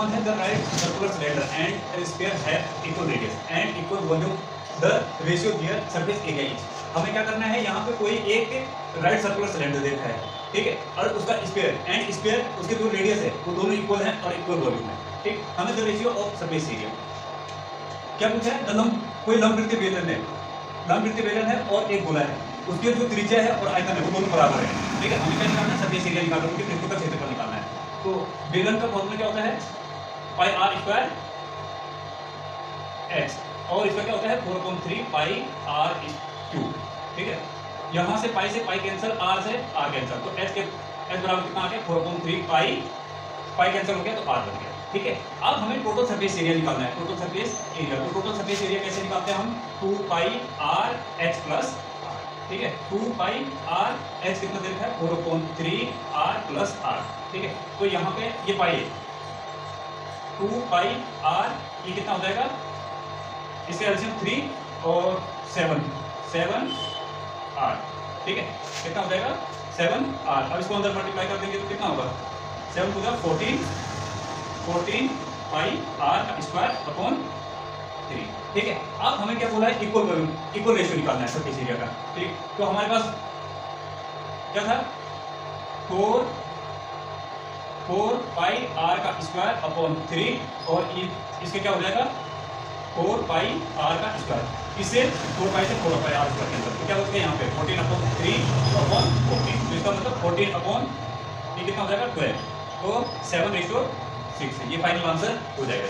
One है the right circular cylinder and sphere have equal radius and equal volume the ratio their surface area is. हमें क्या करना है, यहाँ पे कोई एक राइट सर्कुलर सिलेंडर देखा है, ठीक है, और उसका स्फीयर एंड स्फीयर उसके जो रेडियस है वो दोनों इक्वल हैं और इक्वल वॉल्यूम है, ठीक। हमें the ratio of surface area क्या पूछा है, द लंब, कोई लंबवृत्तीय बेलन है, लंबवृत्तीय बेलन है और एक गोला है, उसके जो त्रिज्या है और आयतन है वो दोनों बराबर है, ठीक है। हमें क्या निकालना है, सरफेस एरिया निकालना है, उनके पृष्ठ का क्षेत्रफल निकालना है। तो बेलन का फॉर्मूला क्या होता है, पाई आर स्क्वायर एक्स, और इसका क्या होता है 4/3 पाई आर क्यूब, ठीक है। यहाँ से पाई कैंसिल, आर से आर कैंसिल, तो एच बराबर कितना आ गया 4/3 पाई कैंसिल हो गया तो आर बन गया, ठीक है। अब हमें टोटल सरफेस एरिया निकालना है, टोटल सरफेस एरिया। तो टोटल सरफेस एरिया कैसे निकालते हैं हम, 2 पाई आर एक्स प्लस आर, ठीक है। 2 पाई आर एक्स कितना दे रखा है 4/3 आर प्लस आर, ठीक है। तो यहाँ पे ये पाई है 2 पाई आर, ये कितना हो जाएगा, इसके एलसीएम 3 और 7 आर, ठीक है, कितना हो जाएगा 7 आर। अब इसको अंदर मल्टीप्लाई कर देंगे तो कितना होगा 7 टू 14 पाई आर का स्क्वायर अपॉन 3, ठीक है। अब हमें क्या बोला है, इक्वल रेशियो निकालना है सरफेस एरिया का, ठीक। तो हमारे पास क्या था 4 पाई आर का स्क्वायर अपॉन 3 और इसके क्या हो जाएगा 4 पाई आर का स्क्वायर, इससे 4 पाई से 4 पाई आर स्क्वायर कैंसिल, तो क्या होता है यहाँ पे 14/3 अपॉन 14, तो इसका मतलब 14 अपॉन ये कितना हो जाएगा 12, तो 7:6 है, ये फाइनल आंसर हो जाएगा।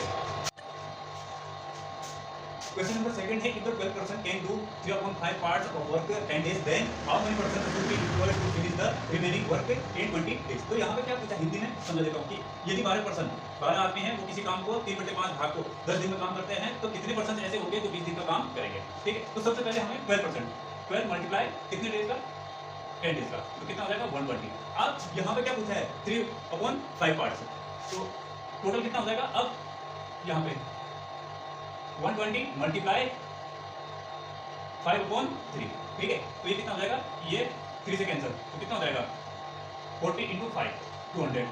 क्वेश्चन नंबर सेकंड है, if the 12 person can do 3/5 parts of work 10 days, then how many person should be equal to finish the remaining work in 20 days। तो यहाँ पे क्या पूछा, हिंदी में समझ लेता हूँ कि यदि 12 आदमी हैं वो किसी काम को 3/5 भाग को 10 दिन में काम करते हैं तो कितने परसेंट ऐसे होंगे जो 20 दिन का काम करेंगे, ठीक है। तो सबसे पहले हमें 12 मल्टीप्लाई कितने डेज का 10 डेज का, तो कितना हो जाएगा 120। अब यहाँ पे क्या पूछा है 3/5 पार्ट्स, तो टोटल कितना हो जाएगा, अब यहाँ पे 120 मल्टीप्लाई 5/3, ठीक है। तो ये कितना हो जाएगा, ये 3 से कैंसिल, तो कितना हो जाएगा 40 × 5 200,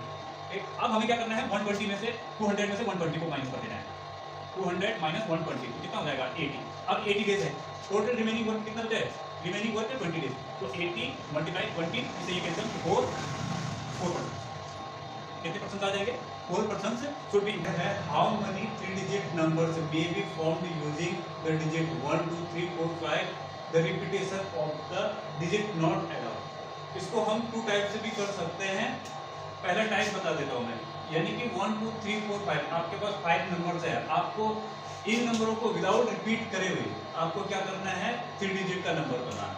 ठीक। अब हमें क्या करना है 120 में से 200 में से 120 को माइनस कर देना है, 200 - 120 तो कितना हो जाएगा 80। अब 80 डेज है, टोटल रिमेनिंग वर्क कितना बचा है, रिमेनिंग वर्क है 20 डेज, तो 80 × 20 इसे ये कैंसिल 4 कितने परसेंट आ जाएंगे 4% should be है। How many 3-digit numbers may be formed using the digit 1 2 3 4 5, the repetition of the digit not allowed। इसको हम 2 टाइप से भी कर सकते हैं, पहला टाइप बता देता हूँ मैं, यानी कि 1 2 3 4 5 आपके पास 5 नंबर्स है, आपको इन नंबरों को विदाउट रिपीट करे हुए आपको क्या करना है 3 डिजिट का नंबर बनाना,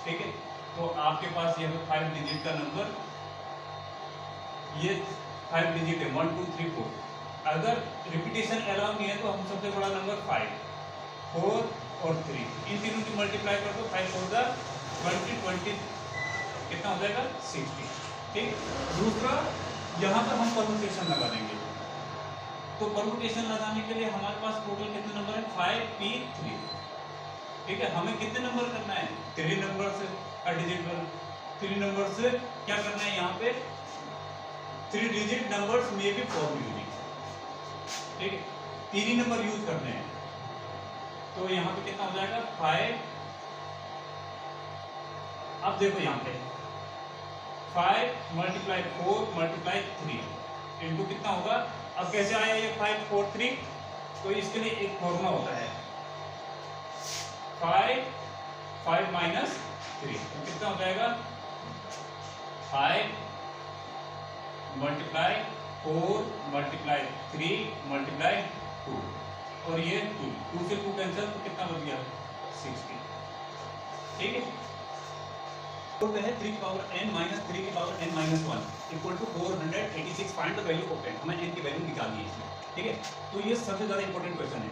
ठीक है। तो आपके पास ये 5 डिजिट का नंबर, ये 5 डिजिट है 1 2 3 4, अगर रिपीटेशन अलाउ नहीं है तो हम सबसे बड़ा नंबर 5 4 और 3 इन तीनों की मल्टीप्लाई कर दो, 5 4 दा 20 कितना हो जाएगा 60, ठीक। दूसरा यहाँ पर हम परमुटेशन लगा देंगे, तो परमुटेशन लगाने के लिए हमारे पास टोटल कितने नंबर है 5p3, ठीक है। हमें कितने नंबर करना है 3 नंबर से डिजिट 3 नंबर से क्या करना है, यहाँ पे 3 डिजिट नंबर्स में भी फॉर्म यूजिंग, ठीक है, 3 ही नंबर यूज करने हैं, तो यहाँ पे कितना हो जाएगा 5। अब देखो यहाँ पे 5 × 4 × 3 इंटू कितना होगा, अब कैसे आया ये 5 4 3, तो इसके लिए एक फॉर्मूला होता है 5 -3, तो कितना हो जाएगा 5 मल्टीप्लाई 4 मल्टीप्लाई 3 मल्टीप्लाई 2, और ये 2 से 2 कैंसिल, तो कितना बच गया 60, ठीक है। तो है 3 की पावर n माइनस 3 की power n minus 1 equal to 486, find the value of n, हमें n की वैल्यू निकालनी है इसमें, ठीक है। तो ये सबसे ज़्यादा इंपॉर्टेंट क्वेश्चन है,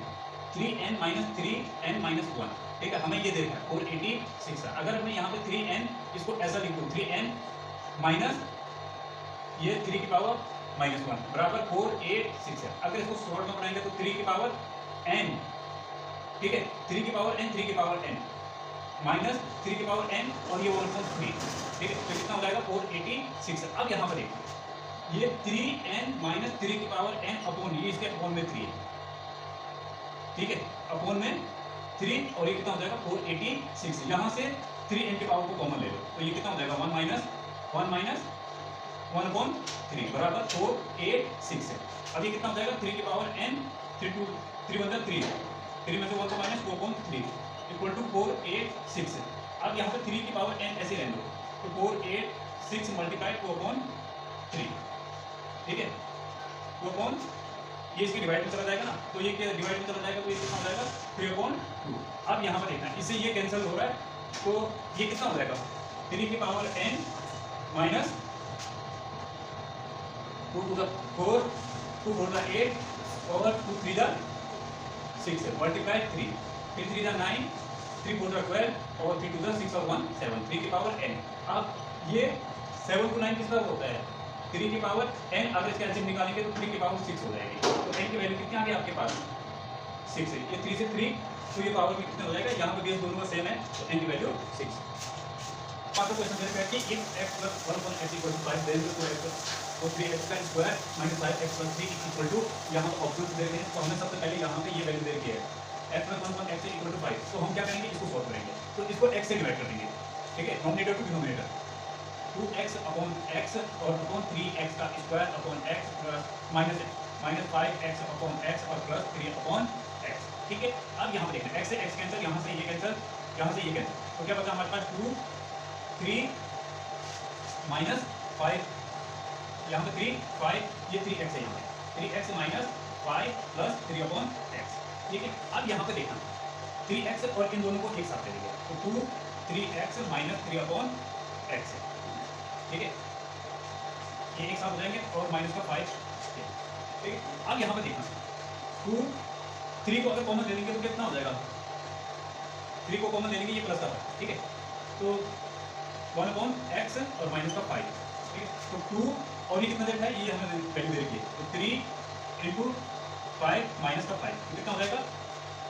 3n - 3n - 1, ठीक है। हमें ये देखना है 486 है, अगर मैं यहाँ पे 3n इसको ऐसा लिख दूँ 3n माइनस ये 3 की पावर -1 बराबर 486 है। अगर इसको शॉर्ट में बनाएंगे तो 3 की पावर n, ठीक है, 3 की पावर n 3 की पावर n माइनस 3 की पावर n और ये 1/3, ठीक है, तो कितना हो जाएगा 486। अब यहाँ पर देखिए ये 3n - 3 की पावर n अपॉन ये इसके अपॉन में 3 है, ठीक है, अपॉन में 3 और ये कितना हो जाएगा 486। यहाँ से 3n के पावर को कॉमन ले लो तो ये कितना हो जाएगा 1 माइनस 1/3 बराबर 486 है। अब ये कितना हो जाएगा 3 की पावर n, 3 1 3, 3 में से 1 को माइनस 4/3 इक्वल टू 486 है। अब यहाँ पे 3 की पावर n ऐसे रहने दो तो 486 मल्टीप्लाई 2/3, ठीक है, 2 ये इसके डिवाइड में चला जाएगा ना, तो ये डिवाइड में चला जाएगा तो ये कितना हो जाएगा 3/2। अब यहाँ पर देखना है इससे ये कैंसिल हो रहा है तो ये कितना हो जाएगा 3 की power n minus 2 to the 4, 2 4 the 8 और 2 3 the 6 है, मल्टीप्लाई 3, 3 3 the 9, 3 4 the 12 और 3 2 the 6 और 1 7, 3 की पावर n। अब ये 7 to 9 किस तरह होता है 3 की पावर n, अगर इसका एलसीएम निकालेंगे तो 3 की पावर 6 हो जाएगी, तो n की वैल्यू कितनी आ गई आपके पास 6 है, ये 3 से 3 तो ये पावर में कितना हो जाएगा, यहाँ पे बेस दोनों का सेम है तो n की वैल्यू 6। पांचवा क्वेश्चन मेरे पे कि if x + 1/x = 5 then 2x तो 3x का स्क्वायर - 5x + 3 इक्वल टू, यहाँ पर ऑप्शंस दे रहे हैं तो हमने सबसे पहले यहाँ पे ये वैल्यू दे रखी है x + 1/x = 5, तो हम क्या करेंगे इसको सॉल्व करेंगे, तो इसको x से डिवाइड कर देंगे, ठीक है, denominator to denominator 2x upon x और अपॉन 3x का square upon x plus -5x upon x और प्लस 3 अपॉन x, ठीक है। अब यहाँ पे देखना x से x कैंसिल, यहाँ से ये कैंसिल, यहाँ से ये कैंसिल, तो क्या बचा हमारे पास 2 3 - 5, यहाँ पे 3 5 ये 3x है, यहाँ पे 3x - 5 प्लस 3 अपॉन x, ठीक है। अब यहाँ पे देखना 3x और इन दोनों को एक साथ ले लेंगे तो 2 3x - 3 अपॉन x है, ठीक है, ये एक साथ हो जाएंगे और माइनस का 5, ठीक है। अब यहाँ पे देखना 2 3 को अगर कॉमन ले लेंगे तो कितना हो जाएगा, 3 को कॉमन ले लेंगे ये प्लस का, ठीक है, तो 1/x और माइनस का 5, ठीक है, तो 2 और ये कितना देखा है ये हमें वैल्यू दे रखी है तो 3 × 5 माइनस का 5 तो कितना हो जाएगा।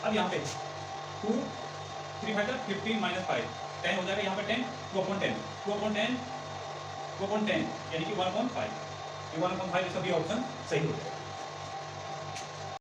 अब यहाँ पे 2 3 5 15 - 5 10 हो जाएगा, यहाँ पे 10 2/10 यानी कि 1/5, ये 1/5 सभी ऑप्शन सही हो जाएगा।